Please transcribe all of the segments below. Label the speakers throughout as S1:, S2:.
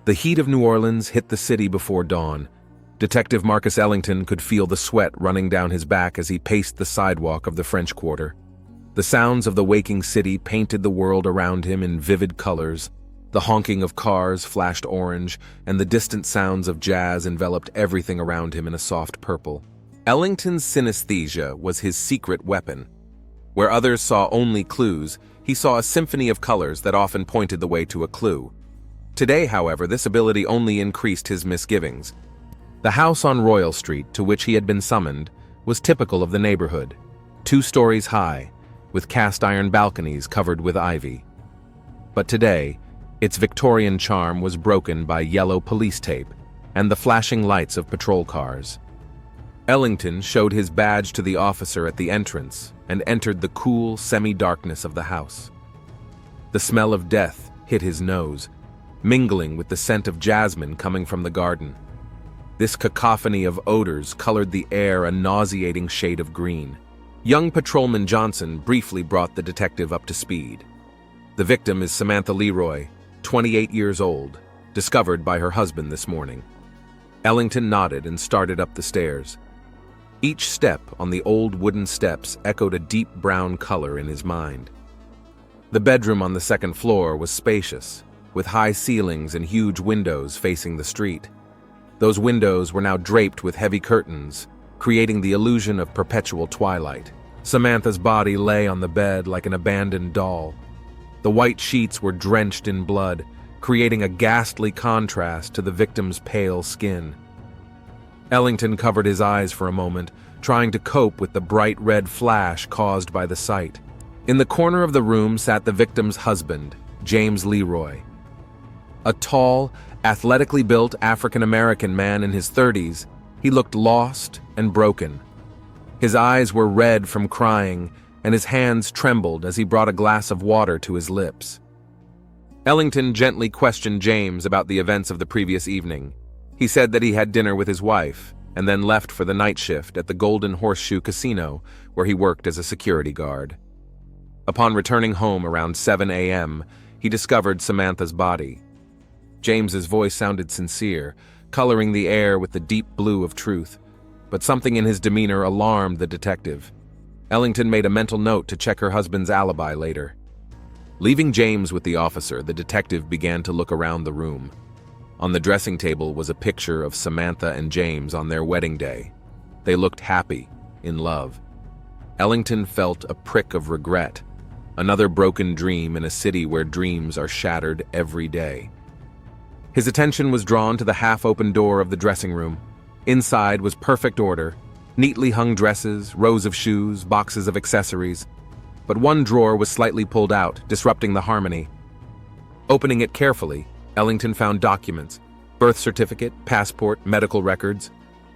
S1: The heat of New Orleans hit the city before dawn. Detective Marcus Ellington could feel the sweat running down his back as he paced the sidewalk of the French Quarter. The sounds of the waking city painted the world around him in vivid colors. The honking of cars flashed orange, and the distant sounds of jazz enveloped everything around him in a soft purple. Ellington's synesthesia was his secret weapon. Where others saw only clues, he saw a symphony of colors that often pointed the way to a clue. Today, however, this ability only increased his misgivings. The house on Royal Street, to which he had been summoned, was typical of the neighborhood, 2 stories high, with cast-iron balconies covered with ivy. But today, its Victorian charm was broken by yellow police tape and the flashing lights of patrol cars. Ellington showed his badge to the officer at the entrance and entered the cool semi-darkness of the house. The smell of death hit his nose, mingling with the scent of jasmine coming from the garden. This cacophony of odors colored the air a nauseating shade of green. Young Patrolman Johnson briefly brought the detective up to speed. The victim is Samantha Leroy, 28 years old, discovered by her husband this morning. Ellington nodded and started up the stairs. Each step on the old wooden steps echoed a deep brown color in his mind. The bedroom on the second floor was spacious, with high ceilings and huge windows facing the street. Those windows were now draped with heavy curtains, creating the illusion of perpetual twilight. Samantha's body lay on the bed like an abandoned doll. The white sheets were drenched in blood, creating a ghastly contrast to the victim's pale skin. Ellington covered his eyes for a moment, trying to cope with the bright red flash caused by the sight. In the corner of the room sat the victim's husband, James Leroy. A tall, athletically built African-American man in his 30s, he looked lost and broken. His eyes were red from crying, and his hands trembled as he brought a glass of water to his lips. Ellington gently questioned James about the events of the previous evening. He said that he had dinner with his wife, and then left for the night shift at the Golden Horseshoe Casino, where he worked as a security guard. Upon returning home around 7 a.m., he discovered Samantha's body. James's voice sounded sincere, coloring the air with the deep blue of truth, but something in his demeanor alarmed the detective. Ellington made a mental note to check her husband's alibi later. Leaving James with the officer, the detective began to look around the room. On the dressing table was a picture of Samantha and James on their wedding day. They looked happy, in love. Ellington felt a prick of regret, another broken dream in a city where dreams are shattered every day. His attention was drawn to the half-open door of the dressing room. Inside was perfect order, neatly hung dresses, rows of shoes, boxes of accessories. But one drawer was slightly pulled out, disrupting the harmony. Opening it carefully, Ellington found documents: birth certificate, passport, medical records.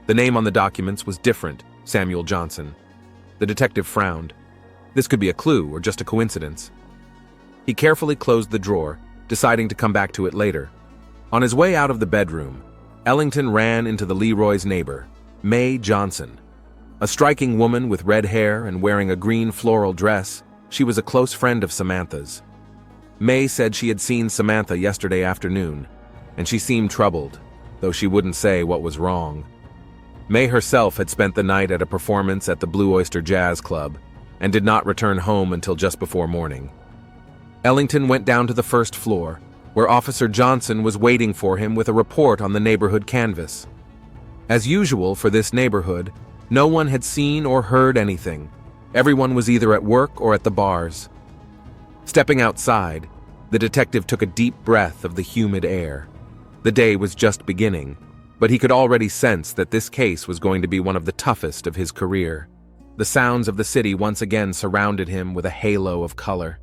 S1: The name on the documents was different, Samuel Johnson. The detective frowned. This could be a clue or just a coincidence. He carefully closed the drawer, deciding to come back to it later. On his way out of the bedroom, Ellington ran into the Leroy's neighbor, May Johnson. A striking woman with red hair and wearing a green floral dress, she was a close friend of Samantha's. May said she had seen Samantha yesterday afternoon, and she seemed troubled, though she wouldn't say what was wrong. May herself had spent the night at a performance at the Blue Oyster Jazz Club and did not return home until just before morning. Ellington went down to the first floor, where Officer Johnson was waiting for him with a report on the neighborhood canvas. As usual for this neighborhood, no one had seen or heard anything. Everyone was either at work or at the bars. Stepping outside, the detective took a deep breath of the humid air. The day was just beginning, but he could already sense that this case was going to be one of the toughest of his career. The sounds of the city once again surrounded him with a halo of color.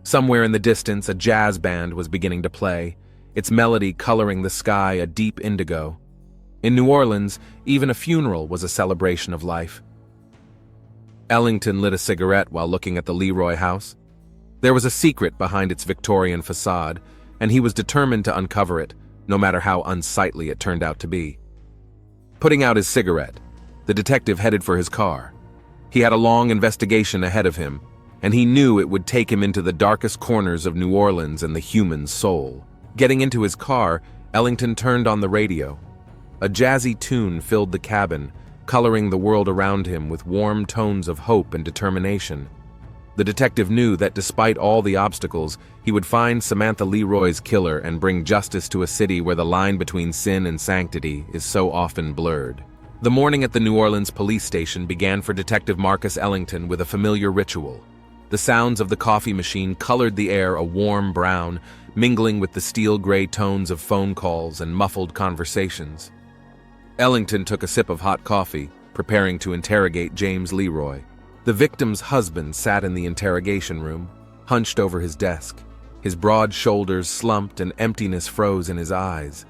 S1: Somewhere in the distance, a jazz band was beginning to play, its melody coloring the sky a deep indigo. In New Orleans, even a funeral was a celebration of life. Ellington lit a cigarette while looking at the Leroy house. There was a secret behind its Victorian facade, and he was determined to uncover it, no matter how unsightly it turned out to be. Putting out his cigarette, the detective headed for his car. He had a long investigation ahead of him, and he knew it would take him into the darkest corners of New Orleans and the human soul. Getting into his car, Ellington turned on the radio. A jazzy tune filled the cabin, coloring the world around him with warm tones of hope and determination. The detective knew that despite all the obstacles, he would find Samantha Leroy's killer and bring justice to a city where the line between sin and sanctity is so often blurred. The morning at the New Orleans police station began for Detective Marcus Ellington with a familiar ritual. The sounds of the coffee machine colored the air a warm brown, mingling with the steel-gray tones of phone calls and muffled conversations. Ellington took a sip of hot coffee, preparing to interrogate James Leroy. The victim's husband sat in the interrogation room, hunched over his desk. His broad shoulders slumped and emptiness froze in his eyes.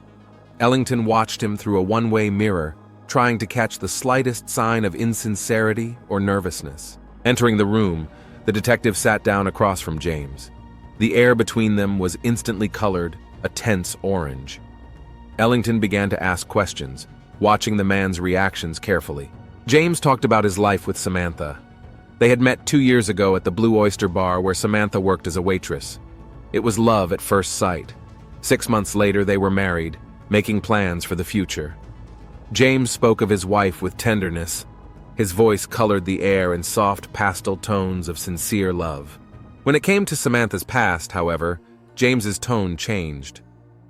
S1: Ellington watched him through a one-way mirror, trying to catch the slightest sign of insincerity or nervousness. Entering the room, the detective sat down across from James. The air between them was instantly colored a tense orange. Ellington began to ask questions, watching the man's reactions carefully. James talked about his life with Samantha. They had met 2 years ago at the Blue Oyster Bar where Samantha worked as a waitress. It was love at first sight. 6 months later, they were married, making plans for the future. James spoke of his wife with tenderness. His voice colored the air in soft pastel tones of sincere love. When it came to Samantha's past, however, James's tone changed.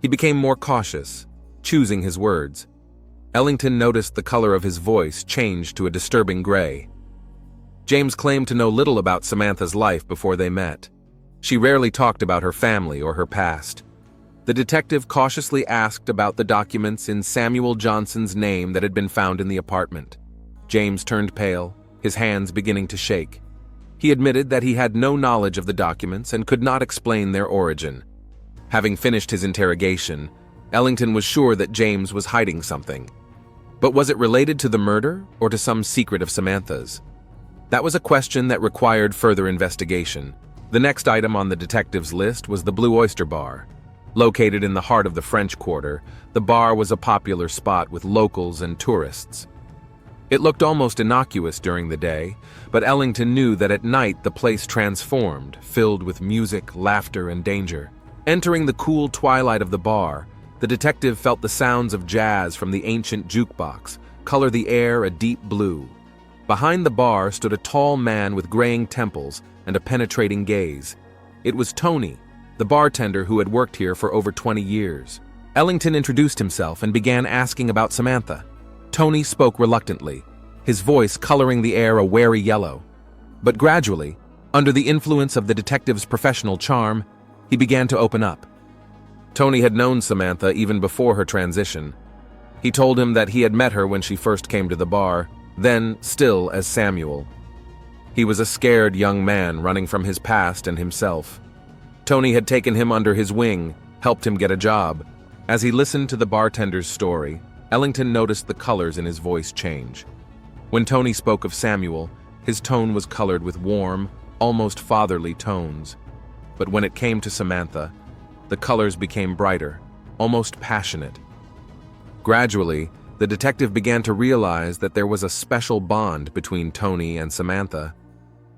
S1: He became more cautious, choosing his words. Ellington noticed the color of his voice change to a disturbing gray. James claimed to know little about Samantha's life before they met. She rarely talked about her family or her past. The detective cautiously asked about the documents in Samuel Johnson's name that had been found in the apartment. James turned pale, his hands beginning to shake. He admitted that he had no knowledge of the documents and could not explain their origin. Having finished his interrogation, Ellington was sure that James was hiding something. But was it related to the murder or to some secret of Samantha's? That was a question that required further investigation. The next item on the detective's list was the Blue Oyster Bar. Located in the heart of the French Quarter, the bar was a popular spot with locals and tourists. It looked almost innocuous during the day, but Ellington knew that at night the place transformed, filled with music, laughter, and danger. Entering the cool twilight of the bar, the detective felt the sounds of jazz from the ancient jukebox color the air a deep blue. Behind the bar stood a tall man with graying temples and a penetrating gaze. It was Tony, the bartender who had worked here for over 20 years. Ellington introduced himself and began asking about Samantha. Tony spoke reluctantly, his voice coloring the air a wary yellow. But gradually, under the influence of the detective's professional charm, he began to open up. Tony had known Samantha even before her transition. He told him that he had met her when she first came to the bar, then still as Samuel. He was a scared young man running from his past and himself. Tony had taken him under his wing, helped him get a job. As he listened to the bartender's story, Ellington noticed the colors in his voice change. When Tony spoke of Samuel, his tone was colored with warm, almost fatherly tones. But when it came to Samantha, the colors became brighter, almost passionate. Gradually, the detective began to realize that there was a special bond between Tony and Samantha.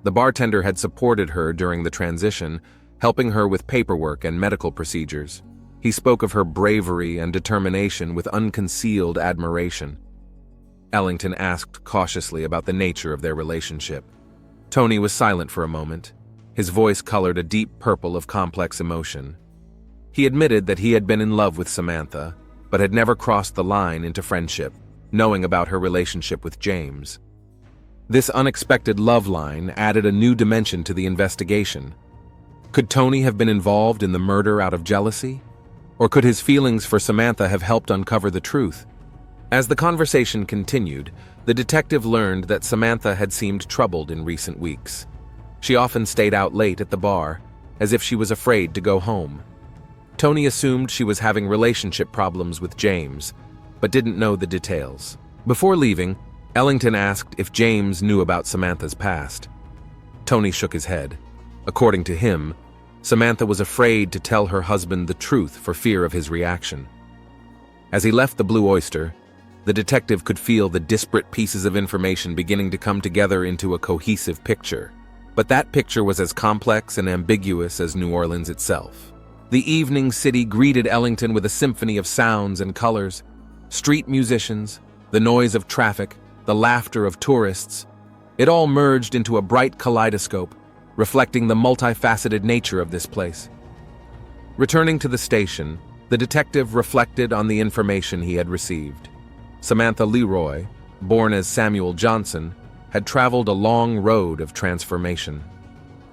S1: The bartender had supported her during the transition, helping her with paperwork and medical procedures. He spoke of her bravery and determination with unconcealed admiration. Ellington asked cautiously about the nature of their relationship. Tony was silent for a moment. His voice colored a deep purple of complex emotion. He admitted that he had been in love with Samantha, but had never crossed the line into friendship, knowing about her relationship with James. This unexpected love line added a new dimension to the investigation. Could Tony have been involved in the murder out of jealousy? Or could his feelings for Samantha have helped uncover the truth? As the conversation continued, the detective learned that Samantha had seemed troubled in recent weeks. She often stayed out late at the bar, as if she was afraid to go home. Tony assumed she was having relationship problems with James, but didn't know the details. Before leaving, Ellington asked if James knew about Samantha's past. Tony shook his head. According to him, Samantha was afraid to tell her husband the truth for fear of his reaction. As he left the Blue Oyster, the detective could feel the disparate pieces of information beginning to come together into a cohesive picture. But that picture was as complex and ambiguous as New Orleans itself. The evening city greeted Ellington with a symphony of sounds and colors. Street musicians, the noise of traffic, the laughter of tourists. It all merged into a bright kaleidoscope, reflecting the multifaceted nature of this place. Returning to the station, the detective reflected on the information he had received. Samantha Leroy, born as Samuel Johnson, had traveled a long road of transformation.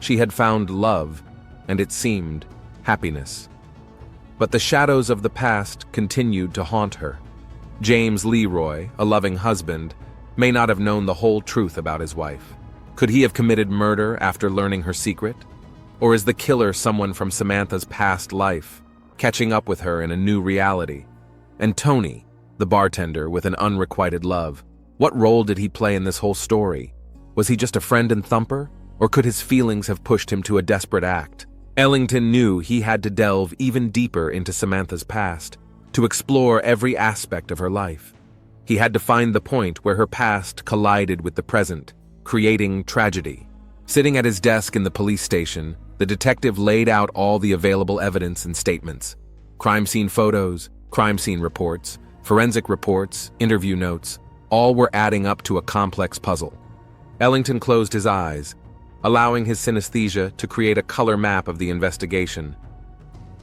S1: She had found love, and it seemed, happiness. But the shadows of the past continued to haunt her. James Leroy, a loving husband, may not have known the whole truth about his wife. Could he have committed murder after learning her secret? Or is the killer someone from Samantha's past life, catching up with her in a new reality? And Tony, the bartender with an unrequited love, what role did he play in this whole story? Was he just a friend and thumper? Or could his feelings have pushed him to a desperate act? Ellington knew he had to delve even deeper into Samantha's past, to explore every aspect of her life. He had to find the point where her past collided with the present, creating tragedy. Sitting at his desk in the police station, the detective laid out all the available evidence and statements. Crime scene photos, crime scene reports, forensic reports, interview notes, all were adding up to a complex puzzle. Ellington closed his eyes, allowing his synesthesia to create a color map of the investigation.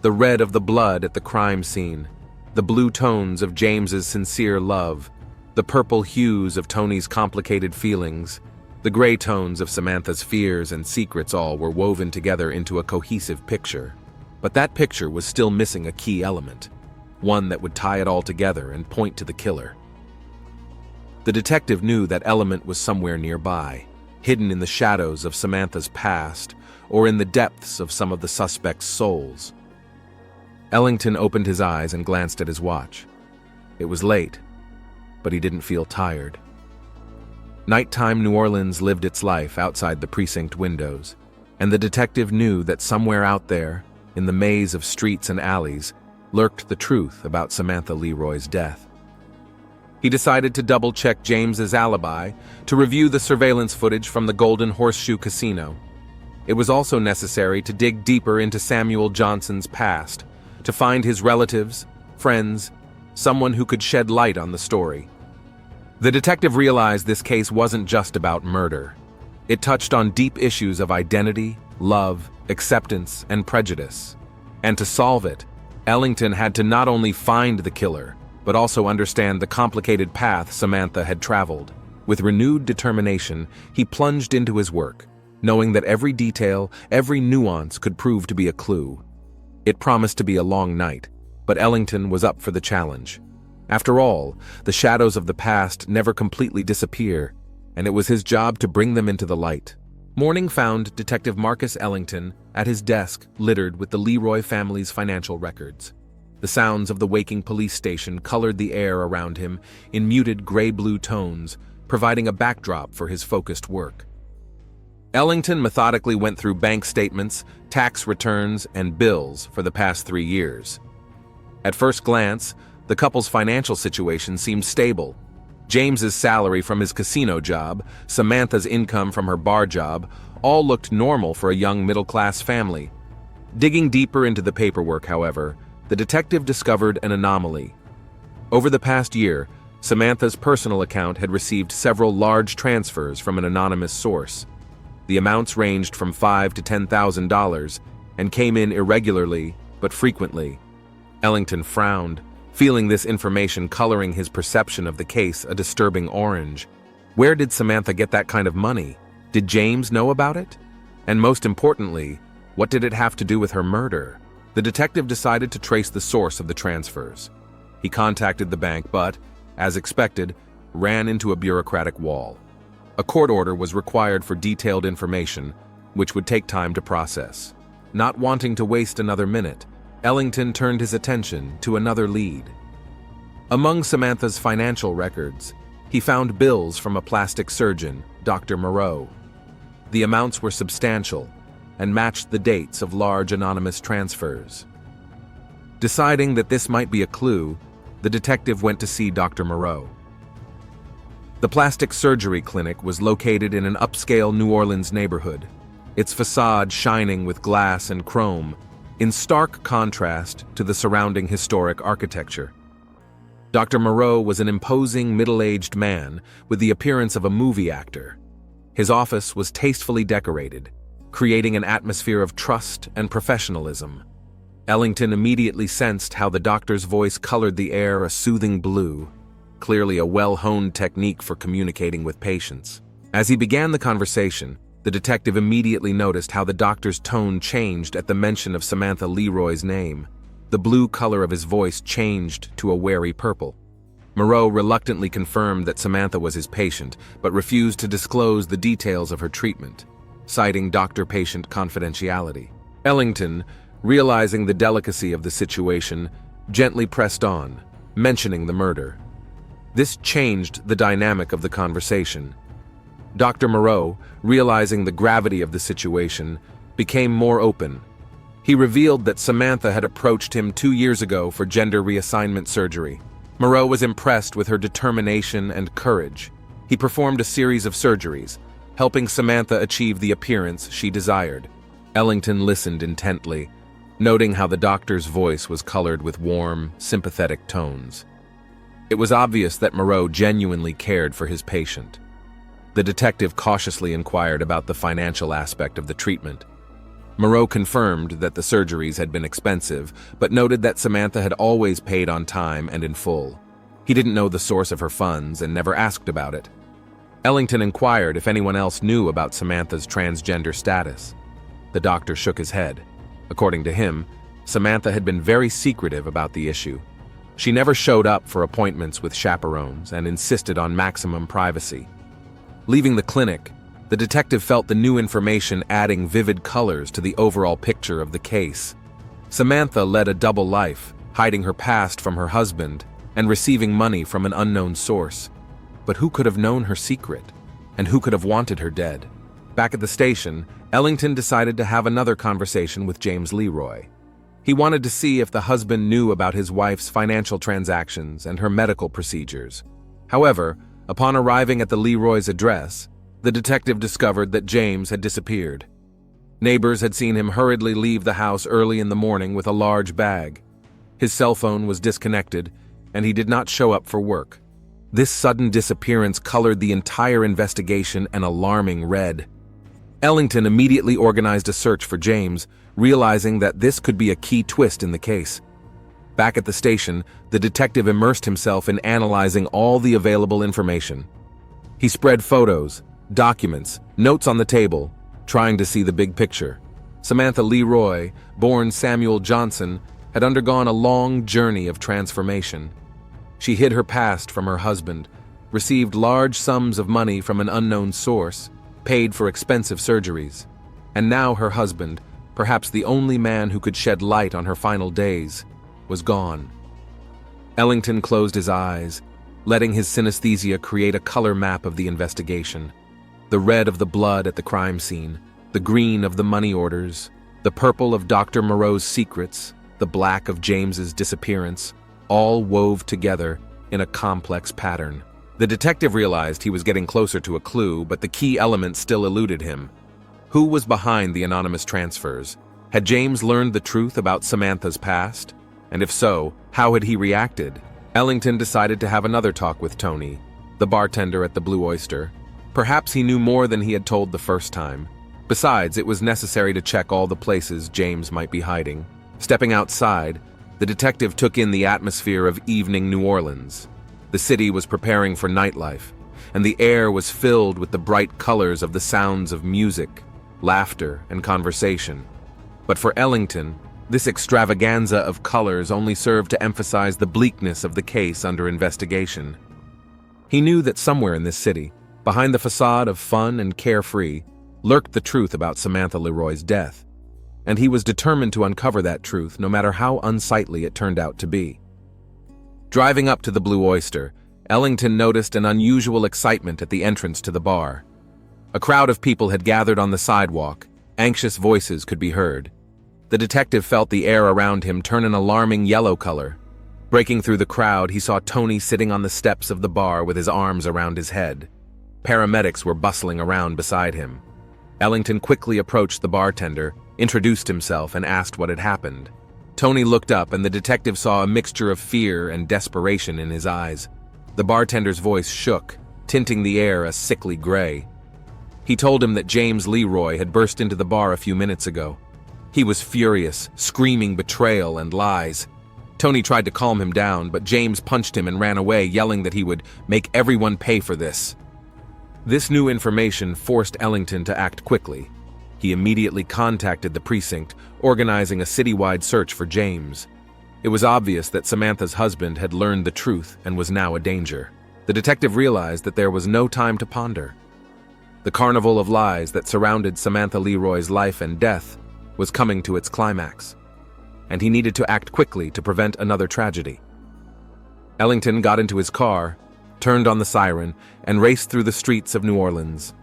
S1: The red of the blood at the crime scene, the blue tones of James's sincere love, the purple hues of Tony's complicated feelings, the gray tones of Samantha's fears and secrets all were woven together into a cohesive picture. But that picture was still missing a key element, one that would tie it all together and point to the killer. The detective knew that element was somewhere nearby, hidden in the shadows of Samantha's past or in the depths of some of the suspects' souls. Ellington opened his eyes and glanced at his watch. It was late, but he didn't feel tired. Nighttime New Orleans lived its life outside the precinct windows, and the detective knew that somewhere out there, in the maze of streets and alleys, lurked the truth about Samantha Leroy's death. He decided to double-check James's alibi, to review the surveillance footage from the Golden Horseshoe Casino. It was also necessary to dig deeper into Samuel Johnson's past, to find his relatives, friends, someone who could shed light on the story. The detective realized this case wasn't just about murder. It touched on deep issues of identity, love, acceptance, and prejudice. And to solve it, Ellington had to not only find the killer, but also understand the complicated path Samantha had traveled. With renewed determination, he plunged into his work, knowing that every detail, every nuance could prove to be a clue. It promised to be a long night, but Ellington was up for the challenge. After all, the shadows of the past never completely disappear, and it was his job to bring them into the light. Morning found Detective Marcus Ellington at his desk littered with the Leroy family's financial records. The sounds of the waking police station colored the air around him in muted gray-blue tones, providing a backdrop for his focused work. Ellington methodically went through bank statements, tax returns, and bills for the past 3 years. At first glance, the couple's financial situation seemed stable. James's salary from his casino job, Samantha's income from her bar job, all looked normal for a young middle-class family. Digging deeper into the paperwork, however, the detective discovered an anomaly. Over the past year, Samantha's personal account had received several large transfers from an anonymous source. The amounts ranged from $5,000 to $10,000 and came in irregularly but frequently. Ellington frowned, feeling this information coloring his perception of the case a disturbing orange. Where did Samantha get that kind of money? Did James know about it? And most importantly, what did it have to do with her murder? The detective decided to trace the source of the transfers. He contacted the bank but, as expected, ran into a bureaucratic wall. A court order was required for detailed information, which would take time to process. Not wanting to waste another minute, Ellington turned his attention to another lead. Among Samantha's financial records, he found bills from a plastic surgeon, Dr. Moreau. The amounts were substantial and matched the dates of large anonymous transfers. Deciding that this might be a clue, the detective went to see Dr. Moreau. The plastic surgery clinic was located in an upscale New Orleans neighborhood, its facade shining with glass and chrome, in stark contrast to the surrounding historic architecture. Dr. Moreau was an imposing middle-aged man with the appearance of a movie actor. His office was tastefully decorated, creating an atmosphere of trust and professionalism. Ellington immediately sensed how the doctor's voice colored the air a soothing blue, clearly a well-honed technique for communicating with patients. As he began the conversation, the detective immediately noticed how the doctor's tone changed at the mention of Samantha Leroy's name. The blue color of his voice changed to a wary purple. Moreau reluctantly confirmed that Samantha was his patient, but refused to disclose the details of her treatment, citing doctor-patient confidentiality. Ellington, realizing the delicacy of the situation, gently pressed on, mentioning the murder. This changed the dynamic of the conversation. Dr. Moreau, realizing the gravity of the situation, became more open. He revealed that Samantha had approached him 2 years ago for gender reassignment surgery. Moreau was impressed with her determination and courage. He performed a series of surgeries, helping Samantha achieve the appearance she desired. Ellington listened intently, noting how the doctor's voice was colored with warm, sympathetic tones. It was obvious that Moreau genuinely cared for his patient. The detective cautiously inquired about the financial aspect of the treatment. Moreau confirmed that the surgeries had been expensive, but noted that Samantha had always paid on time and in full. He didn't know the source of her funds and never asked about it. Ellington inquired if anyone else knew about Samantha's transgender status. The doctor shook his head. According to him, Samantha had been very secretive about the issue. She never showed up for appointments with chaperones and insisted on maximum privacy. Leaving the clinic, the detective felt the new information adding vivid colors to the overall picture of the case. Samantha led a double life, hiding her past from her husband and receiving money from an unknown source. But who could have known her secret? And who could have wanted her dead? Back at the station, Ellington decided to have another conversation with James Leroy. He wanted to see if the husband knew about his wife's financial transactions and her medical procedures. However, upon arriving at the Leroy's address, the detective discovered that James had disappeared. Neighbors had seen him hurriedly leave the house early in the morning with a large bag. His cell phone was disconnected, and he did not show up for work. This sudden disappearance colored the entire investigation an alarming red. Ellington immediately organized a search for James, realizing that this could be a key twist in the case. Back at the station, the detective immersed himself in analyzing all the available information. He spread photos, documents, notes on the table, trying to see the big picture. Samantha Leroy, born Samuel Johnson, had undergone a long journey of transformation. She hid her past from her husband, received large sums of money from an unknown source, paid for expensive surgeries. And now her husband, perhaps the only man who could shed light on her final days, was gone. Ellington closed his eyes, letting his synesthesia create a color map of the investigation. The red of the blood at the crime scene, the green of the money orders, the purple of Dr. Moreau's secrets, the black of James's disappearance, all wove together in a complex pattern. The detective realized he was getting closer to a clue, but the key element still eluded him. Who was behind the anonymous transfers? Had James learned the truth about Samantha's past? And if so, how had he reacted? Ellington decided to have another talk with Tony, the bartender at the Blue Oyster. Perhaps he knew more than he had told the first time. Besides, it was necessary to check all the places James might be hiding. Stepping outside, the detective took in the atmosphere of evening New Orleans. The city was preparing for nightlife, and the air was filled with the bright colors of the sounds of music, laughter, and conversation. But for Ellington, this extravaganza of colors only served to emphasize the bleakness of the case under investigation. He knew that somewhere in this city, behind the facade of fun and carefree, lurked the truth about Samantha Leroy's death, and he was determined to uncover that truth no matter how unsightly it turned out to be. Driving up to the Blue Oyster, Ellington noticed an unusual excitement at the entrance to the bar. A crowd of people had gathered on the sidewalk. Anxious voices could be heard. The detective felt the air around him turn an alarming yellow color. Breaking through the crowd, he saw Tony sitting on the steps of the bar with his arms around his head. Paramedics were bustling around beside him. Ellington quickly approached the bartender, introduced himself, and asked what had happened. Tony looked up, and the detective saw a mixture of fear and desperation in his eyes. The bartender's voice shook, tinting the air a sickly gray. He told him that James Leroy had burst into the bar a few minutes ago. He was furious, screaming betrayal and lies. Tony tried to calm him down, but James punched him and ran away, yelling that he would make everyone pay for this. This new information forced Ellington to act quickly. He immediately contacted the precinct, organizing a citywide search for James. It was obvious that Samantha's husband had learned the truth and was now a danger. The detective realized that there was no time to ponder. The carnival of lies that surrounded Samantha Leroy's life and death was coming to its climax, and he needed to act quickly to prevent another tragedy. Ellington got into his car, turned on the siren, and raced through the streets of New Orleans.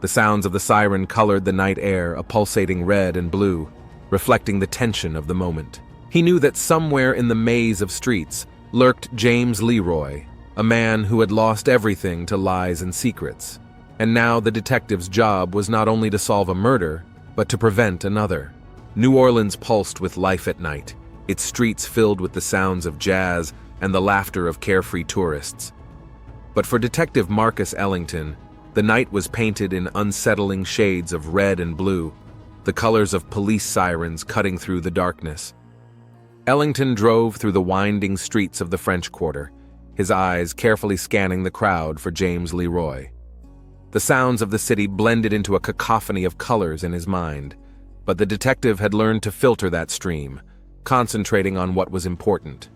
S1: The sounds of the siren colored the night air a pulsating red and blue, reflecting the tension of the moment. He knew that somewhere in the maze of streets lurked James Leroy, a man who had lost everything to lies and secrets. And now the detective's job was not only to solve a murder, but to prevent another. New Orleans pulsed with life at night, its streets filled with the sounds of jazz and the laughter of carefree tourists. But for Detective Marcus Ellington, the night was painted in unsettling shades of red and blue, the colors of police sirens cutting through the darkness. Ellington drove through the winding streets of the French Quarter, his eyes carefully scanning the crowd for James Leroy. The sounds of the city blended into a cacophony of colors in his mind, but the detective had learned to filter that stream, concentrating on what was important.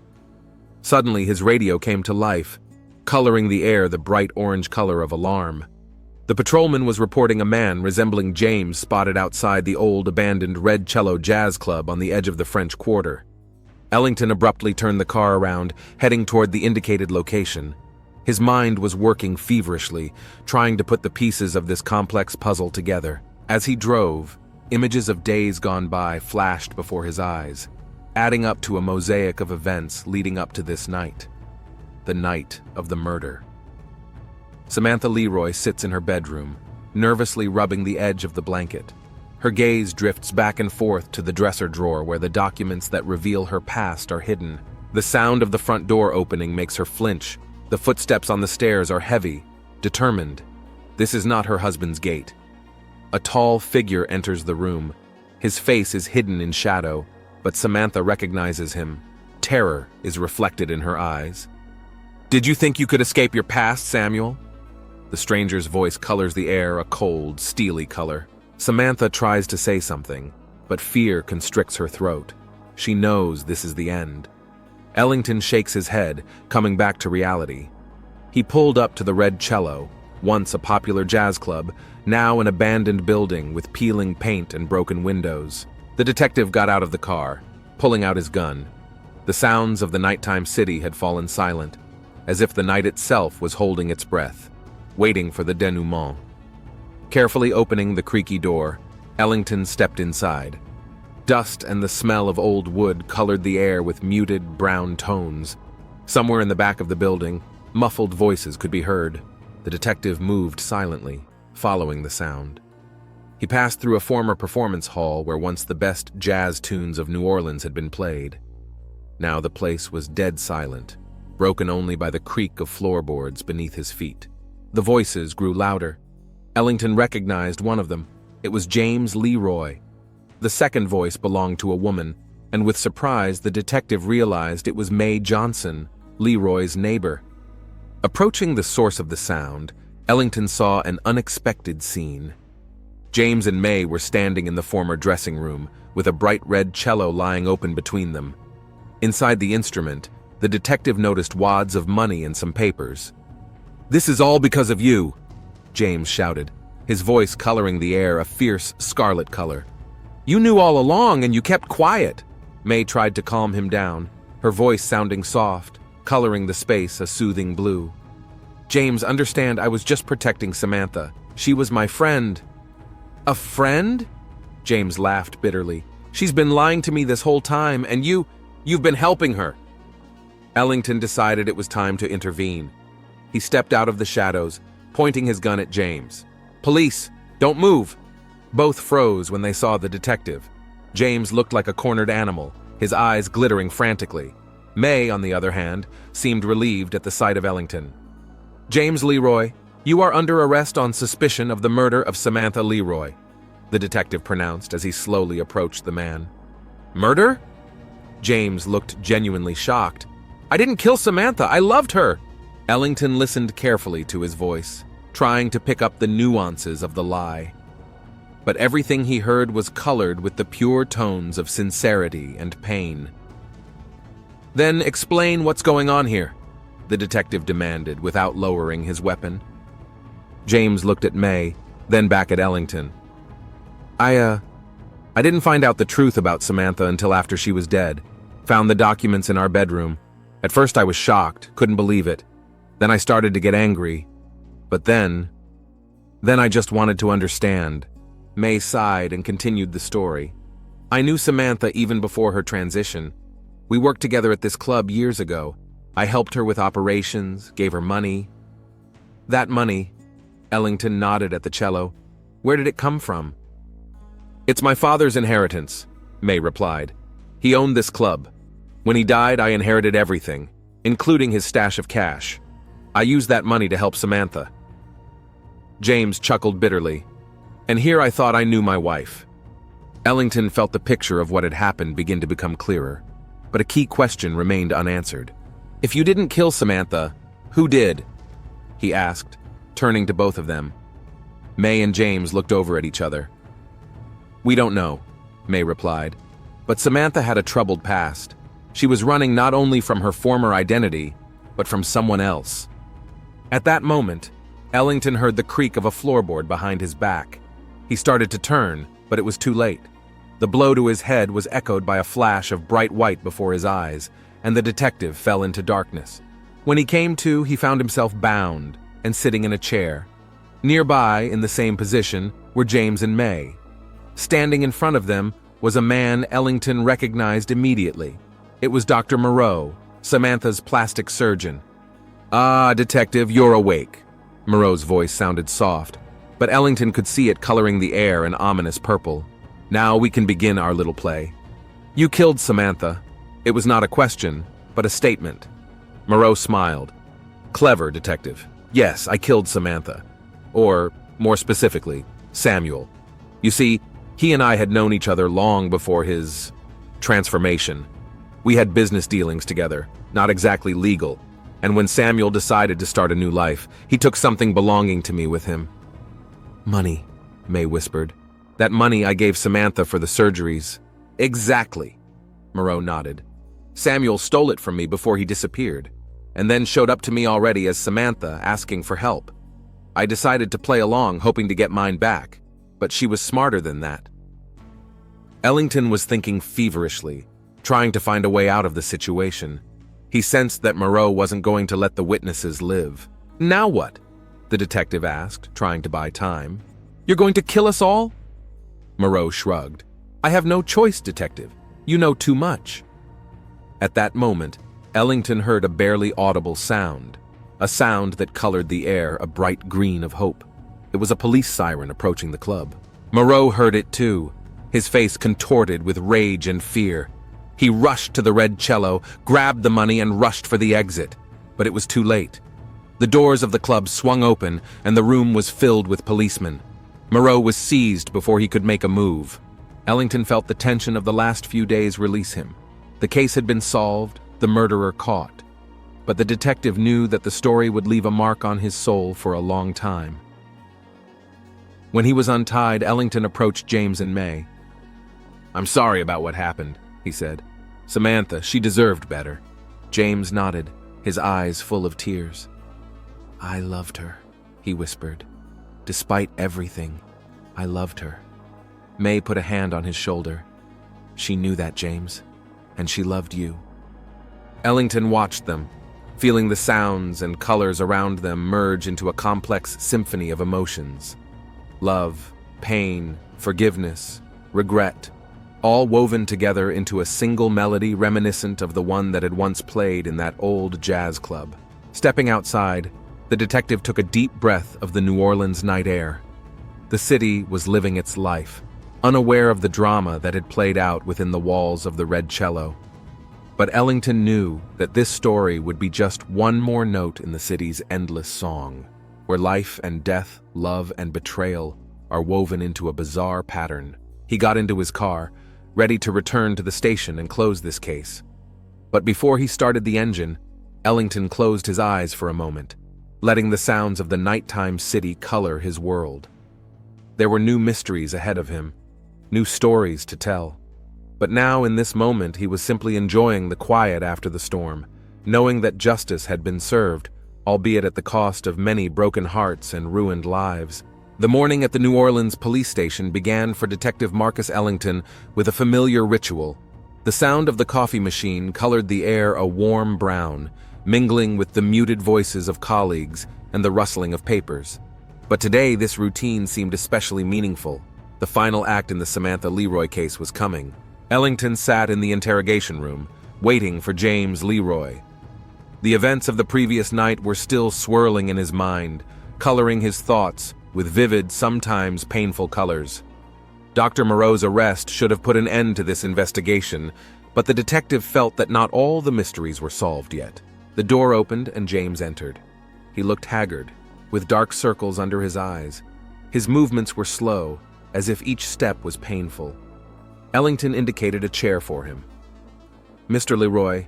S1: Suddenly, his radio came to life, coloring the air the bright orange color of alarm. The patrolman was reporting a man resembling James spotted outside the old abandoned Red Cello Jazz Club on the edge of the French Quarter. Ellington abruptly turned the car around, heading toward the indicated location. His mind was working feverishly, trying to put the pieces of this complex puzzle together. As he drove, images of days gone by flashed before his eyes, adding up to a mosaic of events leading up to this night. The night of the murder. Samantha Leroy sits in her bedroom, nervously rubbing the edge of the blanket. Her gaze drifts back and forth to the dresser drawer where the documents that reveal her past are hidden. The sound of the front door opening makes her flinch. The footsteps on the stairs are heavy, determined. This is not her husband's gait. A tall figure enters the room. His face is hidden in shadow, but Samantha recognizes him. Terror is reflected in her eyes. "Did you think you could escape your past, Samuel?" The stranger's voice colors the air a cold, steely color. Samantha tries to say something, but fear constricts her throat. She knows this is the end. Ellington shakes his head, coming back to reality. He pulled up to the Red Cello, once a popular jazz club, now an abandoned building with peeling paint and broken windows. The detective got out of the car, pulling out his gun. The sounds of the nighttime city had fallen silent, as if the night itself was holding its breath, waiting for the denouement. Carefully opening the creaky door, Ellington stepped inside. Dust and the smell of old wood colored the air with muted brown tones. Somewhere in the back of the building, muffled voices could be heard. The detective moved silently, following the sound. He passed through a former performance hall where once the best jazz tunes of New Orleans had been played. Now the place was dead silent, broken only by the creak of floorboards beneath his feet. The voices grew louder. Ellington recognized one of them. It was James Leroy. The second voice belonged to a woman, and with surprise the detective realized it was Mae Johnson, Leroy's neighbor. Approaching the source of the sound, Ellington saw an unexpected scene. James and Mae were standing in the former dressing room, with a bright red cello lying open between them. Inside the instrument, the detective noticed wads of money and some papers. "This is all because of you," James shouted, his voice coloring the air a fierce scarlet color. "You knew all along and you kept quiet." Mae tried to calm him down, her voice sounding soft, coloring the space a soothing blue. "James, understand, I was just protecting Samantha. She was my friend." "A friend?" James laughed bitterly. "She's been lying to me this whole time, and you've been helping her." Ellington decided it was time to intervene. He stepped out of the shadows, pointing his gun at James. "Police, don't move!" Both froze when they saw the detective. James looked like a cornered animal, his eyes glittering frantically. May, on the other hand, seemed relieved at the sight of Ellington. "James Leroy, you are under arrest on suspicion of the murder of Samantha Leroy," the detective pronounced as he slowly approached the man. "Murder?" James looked genuinely shocked. "I didn't kill Samantha, I loved her!" Ellington listened carefully to his voice, trying to pick up the nuances of the lie. But everything he heard was colored with the pure tones of sincerity and pain. "Then explain what's going on here," the detective demanded without lowering his weapon. James looked at May, then back at Ellington. I didn't find out the truth about Samantha until after she was dead. Found the documents in our bedroom. At first I was shocked, couldn't believe it. Then I started to get angry. But then I just wanted to understand." May sighed and continued the story. "I knew Samantha even before her transition. We worked together at this club years ago. I helped her with operations, gave her money." "That money," Ellington nodded at the cello, "where did it come from?" "It's my father's inheritance," May replied. "He owned this club. When he died, I inherited everything, including his stash of cash. I used that money to help Samantha." James chuckled bitterly. "And here I thought I knew my wife." Ellington felt the picture of what had happened begin to become clearer, but a key question remained unanswered. "If you didn't kill Samantha, who did?" he asked, turning to both of them. May and James looked over at each other. "We don't know," May replied, "but Samantha had a troubled past. She was running not only from her former identity, but from someone else." At that moment, Ellington heard the creak of a floorboard behind his back. He started to turn, but it was too late. The blow to his head was echoed by a flash of bright white before his eyes, and the detective fell into darkness. When he came to, he found himself bound and sitting in a chair. Nearby, in the same position, were James and May. Standing in front of them was a man Ellington recognized immediately. It was Dr. Moreau, Samantha's plastic surgeon. "Ah, detective, you're awake." Moreau's voice sounded soft, but Ellington could see it coloring the air an ominous purple. "Now we can begin our little play. You killed Samantha." It was not a question, but a statement. Moreau smiled. "Clever, detective. Yes, I killed Samantha. Or, more specifically, Samuel. You see, he and I had known each other long before his transformation. We had business dealings together, not exactly legal, and when Samuel decided to start a new life, he took something belonging to me with him." "Money," May whispered. "That money I gave Samantha for the surgeries." "Exactly," Moreau nodded. "Samuel stole it from me before he disappeared, and then showed up to me already as Samantha asking for help. I decided to play along, hoping to get mine back, but she was smarter than that." Ellington was thinking feverishly, trying to find a way out of the situation. He sensed that Moreau wasn't going to let the witnesses live. "Now what?" the detective asked, trying to buy time. "You're going to kill us all?" Moreau shrugged. "I have no choice, detective. You know too much." At that moment, Ellington heard a barely audible sound, a sound that colored the air a bright green of hope. It was a police siren approaching the club. Moreau heard it too, his face contorted with rage and fear. He rushed to the red cello, grabbed the money, and rushed for the exit. But it was too late. The doors of the club swung open, and the room was filled with policemen. Moreau was seized before he could make a move. Ellington felt the tension of the last few days release him. The case had been solved, the murderer caught. But the detective knew that the story would leave a mark on his soul for a long time. When he was untied, Ellington approached James and May. "I'm sorry about what happened," he said. "Samantha, she deserved better." James nodded, his eyes full of tears. "I loved her," he whispered. "Despite everything, I loved her." May put a hand on his shoulder. "She knew that, James, and she loved you." Ellington watched them, feeling the sounds and colors around them merge into a complex symphony of emotions. Love, pain, forgiveness, regret, all woven together into a single melody reminiscent of the one that had once played in that old jazz club. Stepping outside, the detective took a deep breath of the New Orleans night air. The city was living its life, unaware of the drama that had played out within the walls of the Red Cello. But Ellington knew that this story would be just one more note in the city's endless song, where life and death, love and betrayal are woven into a bizarre pattern. He got into his car, ready to return to the station and close this case. But before he started the engine, Ellington closed his eyes for a moment, letting the sounds of the nighttime city color his world. There were new mysteries ahead of him, new stories to tell. But now, in this moment, he was simply enjoying the quiet after the storm, knowing that justice had been served, albeit at the cost of many broken hearts and ruined lives. The morning at the New Orleans police station began for Detective Marcus Ellington with a familiar ritual. The sound of the coffee machine colored the air a warm brown, mingling with the muted voices of colleagues and the rustling of papers. But today, this routine seemed especially meaningful. The final act in the Samantha Leroy case was coming. Ellington sat in the interrogation room, waiting for James Leroy. The events of the previous night were still swirling in his mind, coloring his thoughts with vivid, sometimes painful colors. Dr. Moreau's arrest should have put an end to this investigation, but the detective felt that not all the mysteries were solved yet. The door opened and James entered. He looked haggard, with dark circles under his eyes. His movements were slow, as if each step was painful. Ellington indicated a chair for him. "Mr. Leroy,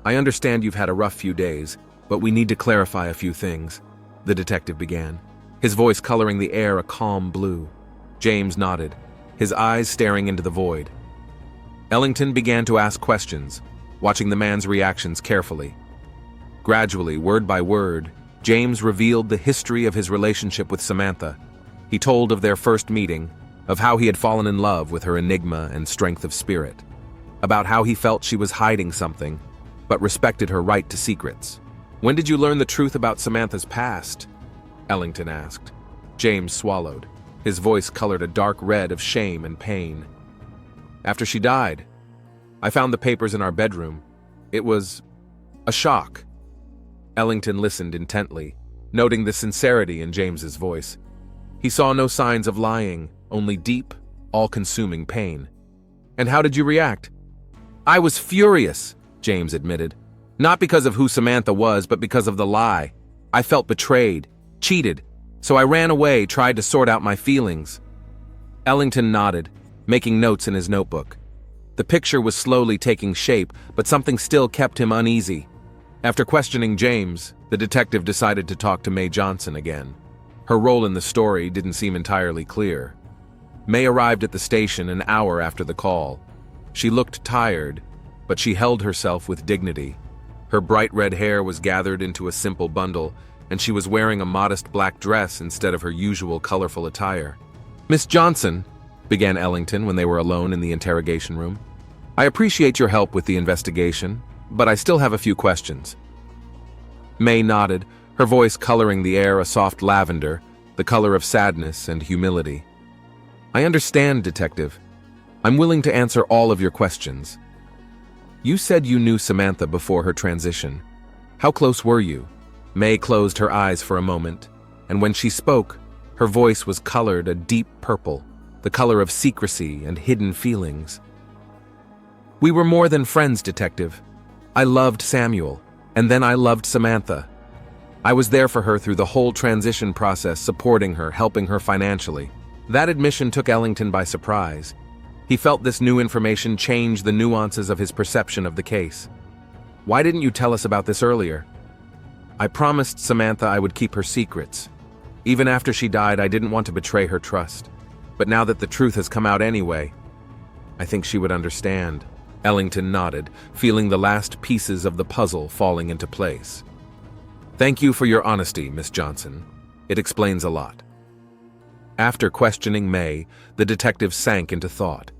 S1: I understand you've had a rough few days, but we need to clarify a few things," the detective began, his voice coloring the air a calm blue. James nodded, his eyes staring into the void. Ellington began to ask questions, watching the man's reactions carefully. Gradually, word by word, James revealed the history of his relationship with Samantha. He told of their first meeting, of how he had fallen in love with her enigma and strength of spirit, about how he felt she was hiding something, but respected her right to secrets. "When did you learn the truth about Samantha's past?" Ellington asked. James swallowed. His voice colored a dark red of shame and pain. "After she died. I found the papers in our bedroom. It was a shock." Ellington listened intently, noting the sincerity in James's voice. He saw no signs of lying, only deep, all-consuming pain. "And how did you react?" "I was furious," James admitted. "Not because of who Samantha was, but because of the lie. I felt betrayed, cheated, so I ran away, tried to sort out my feelings." Ellington nodded, making notes in his notebook. The picture was slowly taking shape, but something still kept him uneasy. After questioning James, the detective decided to talk to May Johnson again. Her role in the story didn't seem entirely clear. May arrived at the station an hour after the call. She looked tired, but she held herself with dignity. Her bright red hair was gathered into a simple bundle, and she was wearing a modest black dress instead of her usual colorful attire. "Miss Johnson," began Ellington when they were alone in the interrogation room, "I appreciate your help with the investigation, but I still have a few questions." May nodded, her voice coloring the air a soft lavender, the color of sadness and humility. "I understand, Detective. I'm willing to answer all of your questions. You said you knew Samantha before her transition. How close were you?" May closed her eyes for a moment, and when she spoke, her voice was colored a deep purple, the color of secrecy and hidden feelings. "We were more than friends, Detective. I loved Samuel, and then I loved Samantha. I was there for her through the whole transition process, supporting her, helping her financially." That admission took Ellington by surprise. He felt this new information change the nuances of his perception of the case. "Why didn't you tell us about this earlier?" "I promised Samantha I would keep her secrets. Even after she died, I didn't want to betray her trust. But now that the truth has come out anyway, I think she would understand." Ellington nodded, feeling the last pieces of the puzzle falling into place. "Thank you for your honesty, Miss Johnson. It explains a lot." After questioning May, the detective sank into thought.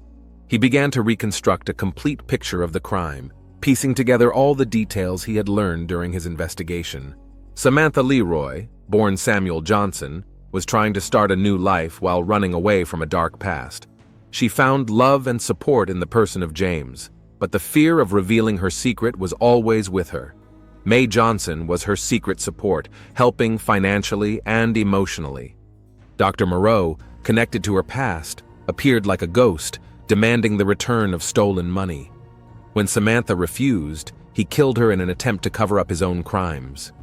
S1: He began to reconstruct a complete picture of the crime, piecing together all the details he had learned during his investigation. Samantha Leroy, born Samuel Johnson, was trying to start a new life while running away from a dark past. She found love and support in the person of James, but the fear of revealing her secret was always with her. May Johnson was her secret support, helping financially and emotionally. Dr. Moreau, connected to her past, appeared like a ghost, demanding the return of stolen money. When Samantha refused, he killed her in an attempt to cover up his own crimes.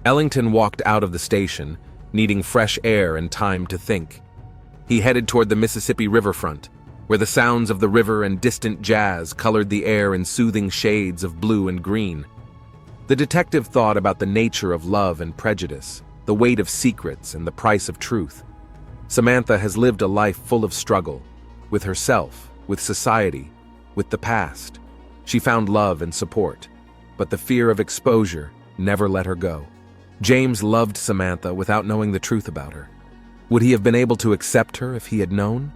S1: Ellington walked out of the station, needing fresh air and time to think. He headed toward the Mississippi riverfront, where the sounds of the river and distant jazz colored the air in soothing shades of blue and green. The detective thought about the nature of love and prejudice, the weight of secrets and the price of truth. Samantha has lived a life full of struggle, with herself, with society, with the past. She found love and support, but the fear of exposure never let her go. James loved Samantha without knowing the truth about her. Would he have been able to accept her if he had known?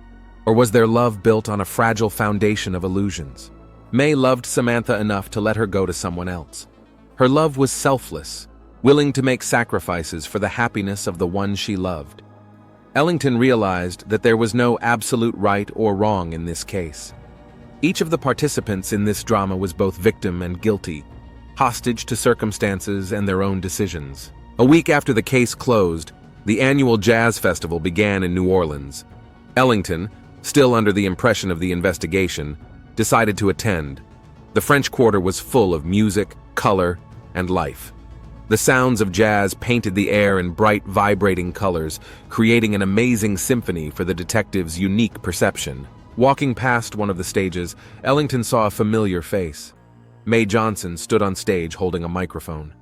S1: Or was their love built on a fragile foundation of illusions? May loved Samantha enough to let her go to someone else. Her love was selfless, willing to make sacrifices for the happiness of the one she loved. Ellington realized that there was no absolute right or wrong in this case. Each of the participants in this drama was both victim and guilty, hostage to circumstances and their own decisions. A week after the case closed, the annual jazz festival began in New Orleans. Ellington, still under the impression of the investigation, decided to attend. The French Quarter was full of music, color, and life. The sounds of jazz painted the air in bright, vibrating colors, creating an amazing symphony for the detective's unique perception. Walking past one of the stages, Ellington saw a familiar face. May Johnson stood on stage holding a microphone.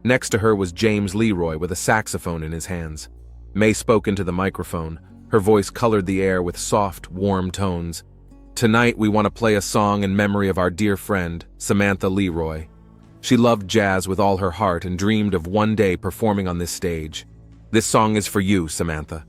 S1: Next to her was James Leroy with a saxophone in his hands. May spoke into the microphone. Her voice colored the air with soft, warm tones. "Tonight we want to play a song in memory of our dear friend, Samantha Leroy. She loved jazz with all her heart and dreamed of one day performing on this stage. This song is for you, Samantha."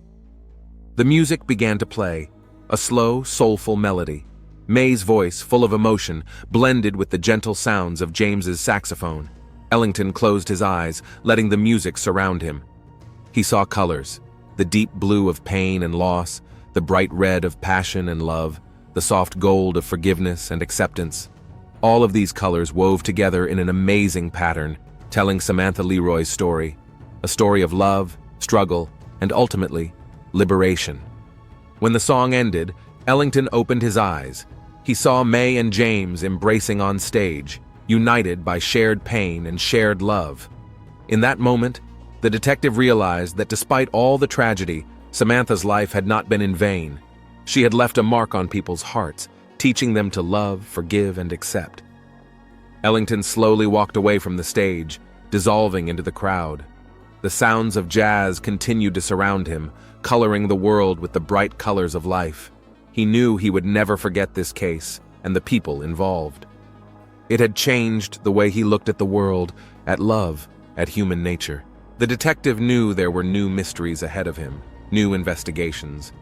S1: The music began to play, a slow, soulful melody. May's voice, full of emotion, blended with the gentle sounds of James's saxophone. Ellington closed his eyes, letting the music surround him. He saw colors, the deep blue of pain and loss, the bright red of passion and love, the soft gold of forgiveness and acceptance. All of these colors wove together in an amazing pattern, telling Samantha Leroy's story, a story of love, struggle, and ultimately, liberation. When the song ended, Ellington opened his eyes. He saw May and James embracing on stage, united by shared pain and shared love. In that moment, the detective realized that despite all the tragedy, Samantha's life had not been in vain. She had left a mark on people's hearts, teaching them to love, forgive, and accept. Ellington slowly walked away from the stage, dissolving into the crowd. The sounds of jazz continued to surround him, coloring the world with the bright colors of life. He knew he would never forget this case and the people involved. It had changed the way he looked at the world, at love, at human nature. The detective knew there were new mysteries ahead of him, new investigations.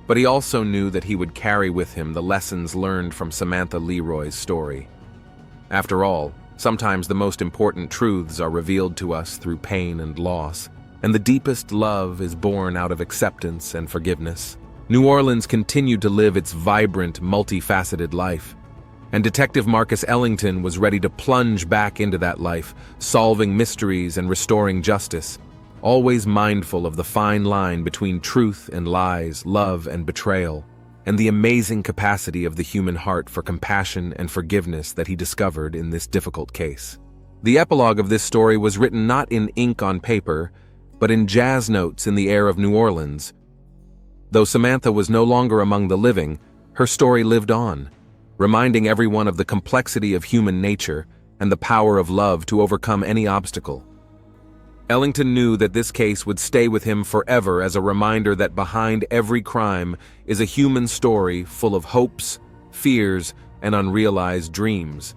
S1: But he also knew that he would carry with him the lessons learned from Samantha Leroy's story. After all, sometimes the most important truths are revealed to us through pain and loss, and the deepest love is born out of acceptance and forgiveness. New Orleans continued to live its vibrant, multifaceted life, and Detective Marcus Ellington was ready to plunge back into that life, solving mysteries and restoring justice, always mindful of the fine line between truth and lies, love and betrayal, and the amazing capacity of the human heart for compassion and forgiveness that he discovered in this difficult case. The epilogue of this story was written not in ink on paper, but in jazz notes in the air of New Orleans. Though Samantha was no longer among the living, her story lived on, reminding everyone of the complexity of human nature and the power of love to overcome any obstacle. Ellington knew that this case would stay with him forever as a reminder that behind every crime is a human story full of hopes, fears, and unrealized dreams.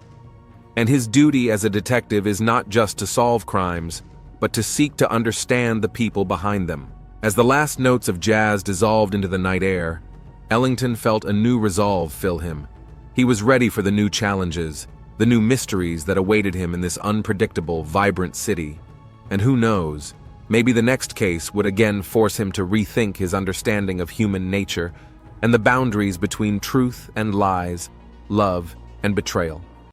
S1: And his duty as a detective is not just to solve crimes, but to seek to understand the people behind them. As the last notes of jazz dissolved into the night air, Ellington felt a new resolve fill him. He was ready for the new challenges, the new mysteries that awaited him in this unpredictable, vibrant city. And who knows, maybe the next case would again force him to rethink his understanding of human nature and the boundaries between truth and lies, love and betrayal.